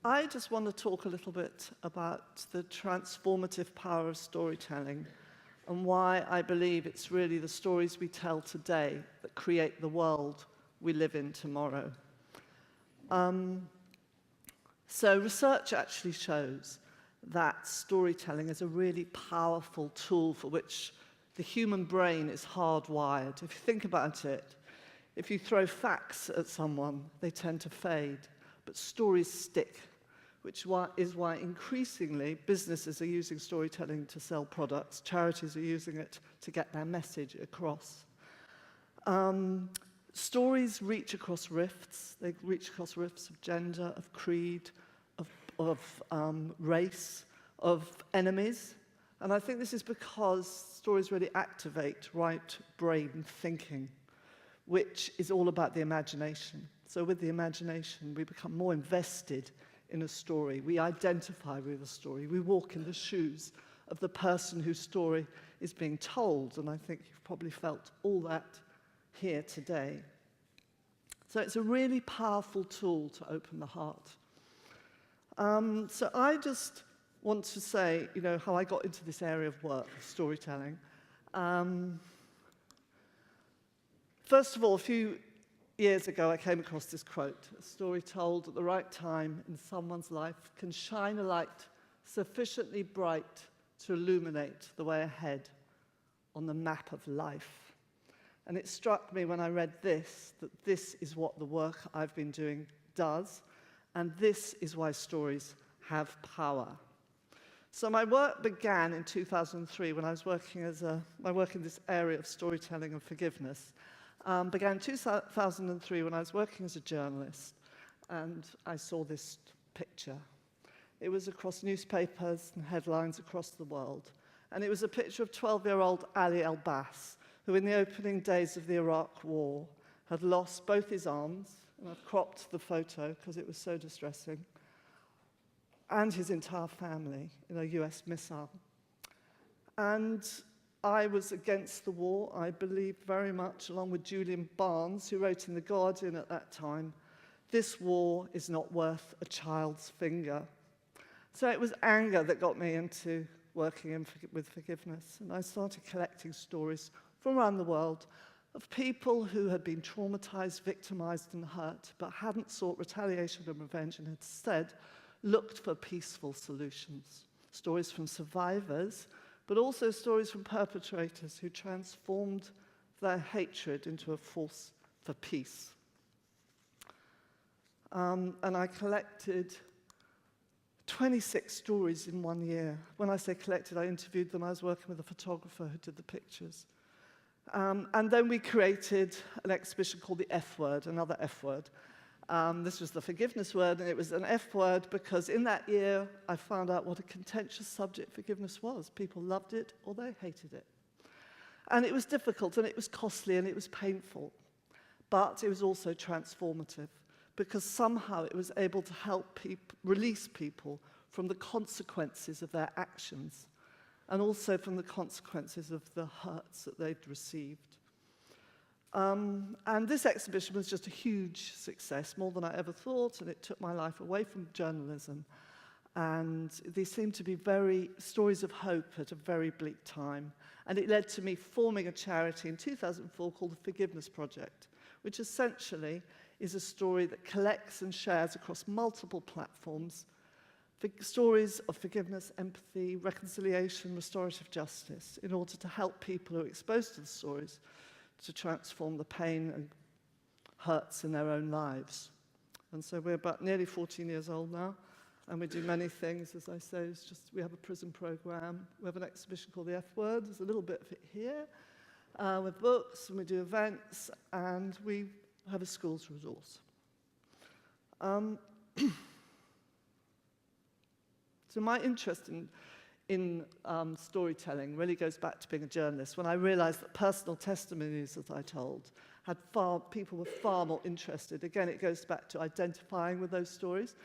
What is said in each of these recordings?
I just want to talk a little bit about the transformative power of storytelling and why I believe it's really the stories we tell today that create the world we live in tomorrow. So research actually shows that storytelling is a really powerful tool for which the human brain is hardwired. If you think about it, if you throw facts at someone, they tend to fade, but stories stick, which is why increasingly businesses are using storytelling to sell products, charities are using it to get their message across. Stories reach across rifts. They reach across rifts of gender, of creed, of race, of enemies. And I think this is because stories really activate right brain thinking, which is all about the imagination. So with the imagination, we become more invested in a story. We identify with a story. We walk in the shoes of the person whose story is being told. And I think you've probably felt all that here today. So it's a really powerful tool to open the heart. So I just want to say, how I got into this area of work, storytelling. First of all, a few years ago, I came across this quote: "A story told at the right time in someone's life can shine a light sufficiently bright to illuminate the way ahead on the map of life." And it struck me when I read this, that this is what the work I've been doing does, and this is why stories have power. So my work began in 2003 when I was working my work in this area of storytelling and forgiveness. Began in 2003 when I was working as a journalist, and I saw this picture. It was across newspapers and headlines across the world, and it was a picture of 12-year-old Ali al-Bass, who in the opening days of the Iraq War had lost both his arms, and I've cropped the photo because it was so distressing, and his entire family in a US missile. And I was against the war. I believed very much, along with Julian Barnes, who wrote in The Guardian at that time, "This war is not worth a child's finger." So it was anger that got me into working with forgiveness. And I started collecting stories from around the world of people who had been traumatized, victimized, and hurt, but hadn't sought retaliation and revenge, and instead looked for peaceful solutions. Stories from survivors, but also stories from perpetrators who transformed their hatred into a force for peace. And I collected 26 stories in 1 year. When I say collected, I interviewed them. I was working with a photographer who did the pictures. And then we created an exhibition called the F Word, another F word. This was the forgiveness word, and it was an F word because in that year I found out what a contentious subject forgiveness was. People loved it or they hated it. And it was difficult, and it was costly, and it was painful. But it was also transformative because somehow it was able to help release people from the consequences of their actions, and also from the consequences of the hurts that they'd received. And this exhibition was just a huge success, more than I ever thought, and it took my life away from journalism. And they seemed to be stories of hope at a very bleak time. And it led to me forming a charity in 2004 called the Forgiveness Project, which essentially is a story that collects and shares across multiple platforms stories of forgiveness, empathy, reconciliation, restorative justice, in order to help people who are exposed to the stories to transform the pain and hurts in their own lives. And so we're about nearly 14 years old now, and we do many things. As I say, we have a prison program. We have an exhibition called the F Word. There's a little bit of it here, with books, and we do events, and we have a schools resource. So my interest in storytelling really goes back to being a journalist, when I realized that personal testimonies, as I told, people were far more interested. Again, it goes back to identifying with those stories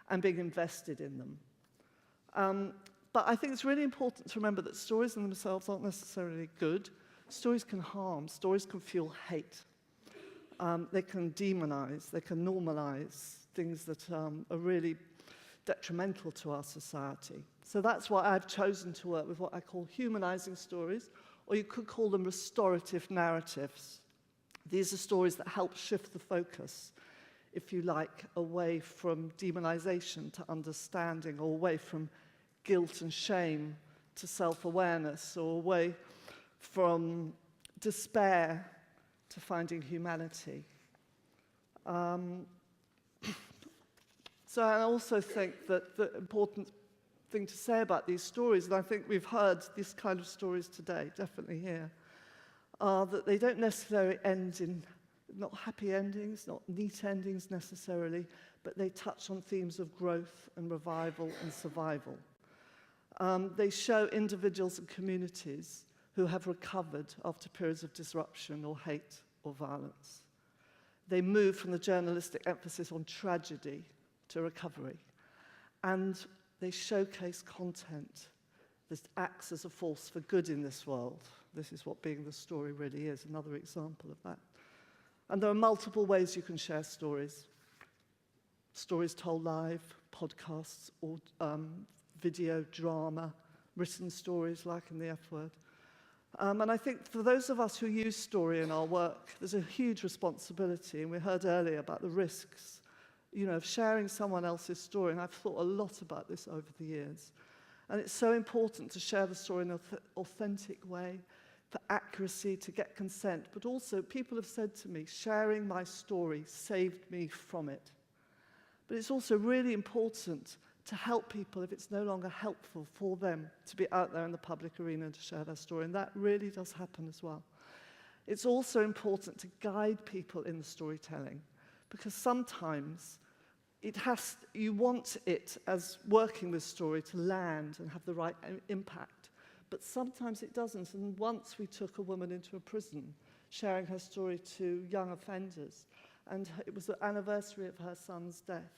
and being invested in them. But I think it's really important to remember that stories in themselves aren't necessarily good. Stories can harm. Stories can fuel hate. They can demonize. They can normalize things that are really detrimental to our society. So that's why I've chosen to work with what I call humanizing stories, or you could call them restorative narratives. These are stories that help shift the focus, if you like, away from demonization to understanding, or away from guilt and shame to self-awareness, or away from despair to finding humanity. So I also think that the important thing to say about these stories, and I think we've heard this kind of stories today, definitely here, are that they don't necessarily end in, not happy endings, not neat endings necessarily, but they touch on themes of growth and revival and survival. They show individuals and communities who have recovered after periods of disruption or hate or violence. They move from the journalistic emphasis on tragedy to recovery. And they showcase content that acts as a force for good in this world. This is what being the story really is, another example of that. And there are multiple ways you can share stories. Stories told live, podcasts, or video, drama, written stories like in the F Word. And I think for those of us who use story in our work, there's a huge responsibility, and we heard earlier about the risks, of sharing someone else's story, and I've thought a lot about this over the years. And it's so important to share the story in an authentic way, for accuracy, to get consent, but also people have said to me, sharing my story saved me from it. But it's also really important to help people if it's no longer helpful for them to be out there in the public arena and to share their story, and that really does happen as well. It's also important to guide people in the storytelling, because sometimes you want it as working with story to land and have the right impact, but sometimes it doesn't. And once we took a woman into a prison, sharing her story to young offenders, and it was the anniversary of her son's death,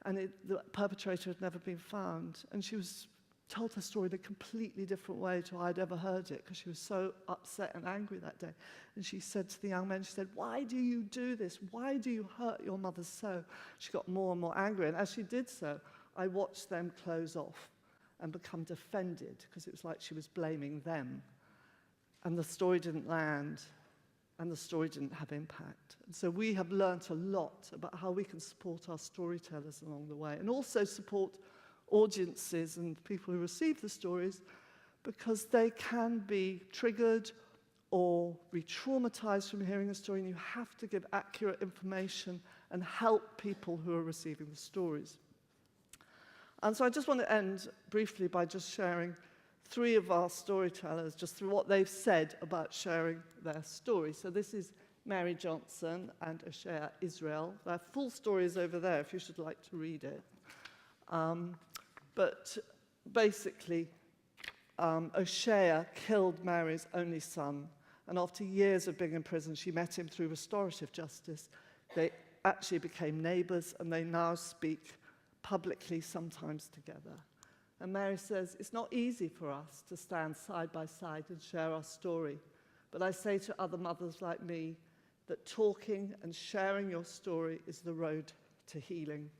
and the perpetrator had never been found, and she was told her story in a completely different way to how I'd ever heard it, because she was so upset and angry that day. And she said to the young men, she said, "Why do you do this? Why do you hurt your mother so?" She got more and more angry, and as she did so, I watched them close off and become defended, because it was like she was blaming them. And the story didn't land, and the story didn't have impact. And so we have learnt a lot about how we can support our storytellers along the way, and also support audiences and people who receive the stories, because they can be triggered or re-traumatized from hearing a story, and you have to give accurate information and help people who are receiving the stories. And so I just want to end briefly by just sharing 3 of our storytellers, just through what they've said about sharing their story. So this is Mary Johnson and Oshea Israel. Their full story is over there if you should like to read it. But basically, Oshea killed Mary's only son, and after years of being in prison, she met him through restorative justice. They actually became neighbors, and they now speak publicly, sometimes together. And Mary says, "It's not easy for us to stand side by side and share our story, but I say to other mothers like me that talking and sharing your story is the road to healing."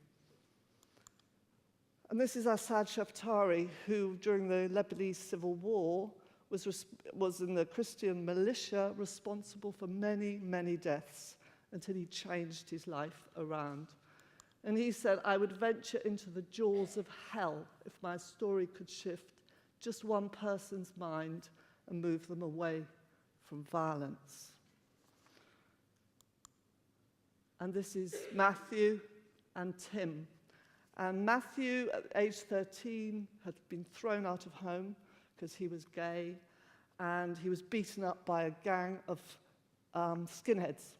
And this is Assad Shaftari, who during the Lebanese civil war was in the Christian militia, responsible for many, many deaths until he changed his life around. And he said, "I would venture into the jaws of hell if my story could shift just one person's mind and move them away from violence." And this is Matthew and Tim. And Matthew, at age 13, had been thrown out of home because he was gay, and he was beaten up by a gang of skinheads,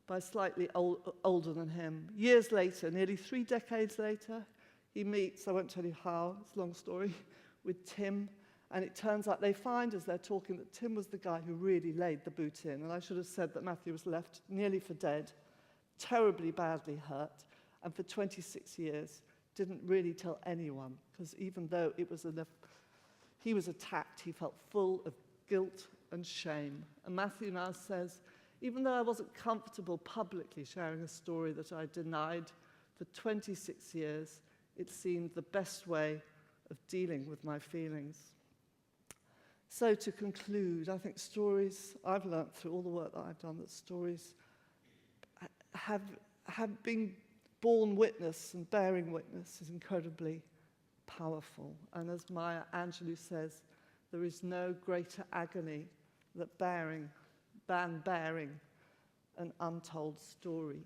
by slightly older than him. Years later, nearly 3 decades later, he meets, I won't tell you how, it's a long story, with Tim, and it turns out they find as they're talking that Tim was the guy who really laid the boot in, and I should have said that Matthew was left nearly for dead, terribly badly hurt, and for 26 years didn't really tell anyone, because even though he was attacked, he felt full of guilt and shame. And Matthew now says, even though I wasn't comfortable publicly sharing a story that I denied for 26 years, it seemed the best way of dealing with my feelings. So to conclude, I think stories, I've learnt through all the work that I've done, that stories have been born witness, and bearing witness is incredibly powerful. And as Maya Angelou says, there is no greater agony than bearing an untold story.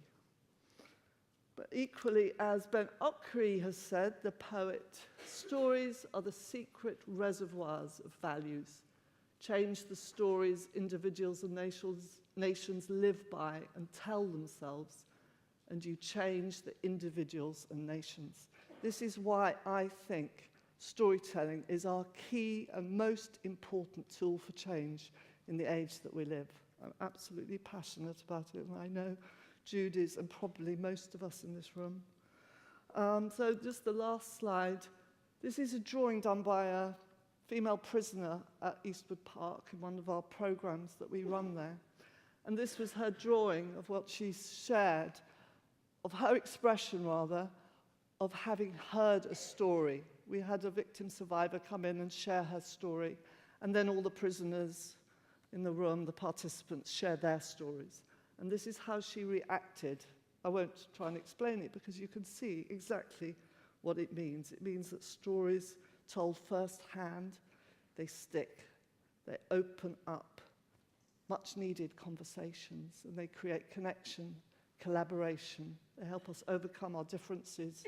But equally, as Ben Okri has said, the poet, stories are the secret reservoirs of values. Change the stories individuals and nations live by and tell themselves, and you change the individuals and nations. This is why I think storytelling is our key and most important tool for change in the age that we live. I'm absolutely passionate about it, and I know Jude is, and probably most of us in this room. So just the last slide. This is a drawing done by a female prisoner at Eastwood Park in one of our programs that we run there. And this was her drawing of what she shared, of her expression rather, of having heard a story. We had a victim survivor come in and share her story, and then all the prisoners in the room, the participants, shared their stories. And this is how she reacted. I won't try and explain it because you can see exactly what it means. It means that stories told firsthand, they stick, they open up much needed conversations, and they create connection, collaboration. They help us overcome our differences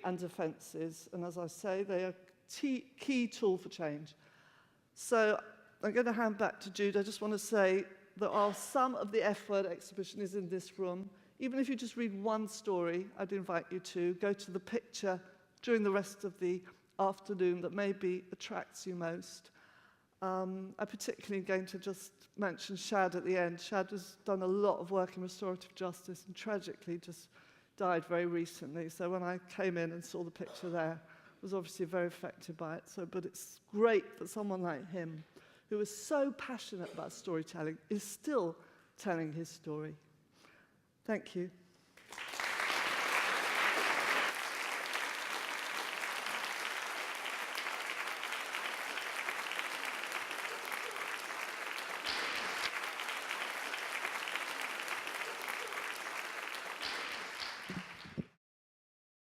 and defenses. And as I say, they are a key tool for change. So I'm going to hand back to Jude. I just want to say there are some of the F-word exhibition is in this room. Even if you just read one story, I'd invite you to go to the picture during the rest of the afternoon that maybe attracts you most. I'm particularly going to just mention Shad at the end. Shad has done a lot of work in restorative justice and tragically just died very recently. So when I came in and saw the picture there, I was obviously very affected by it. But it's great that someone like him, who is so passionate about storytelling, is still telling his story. Thank you.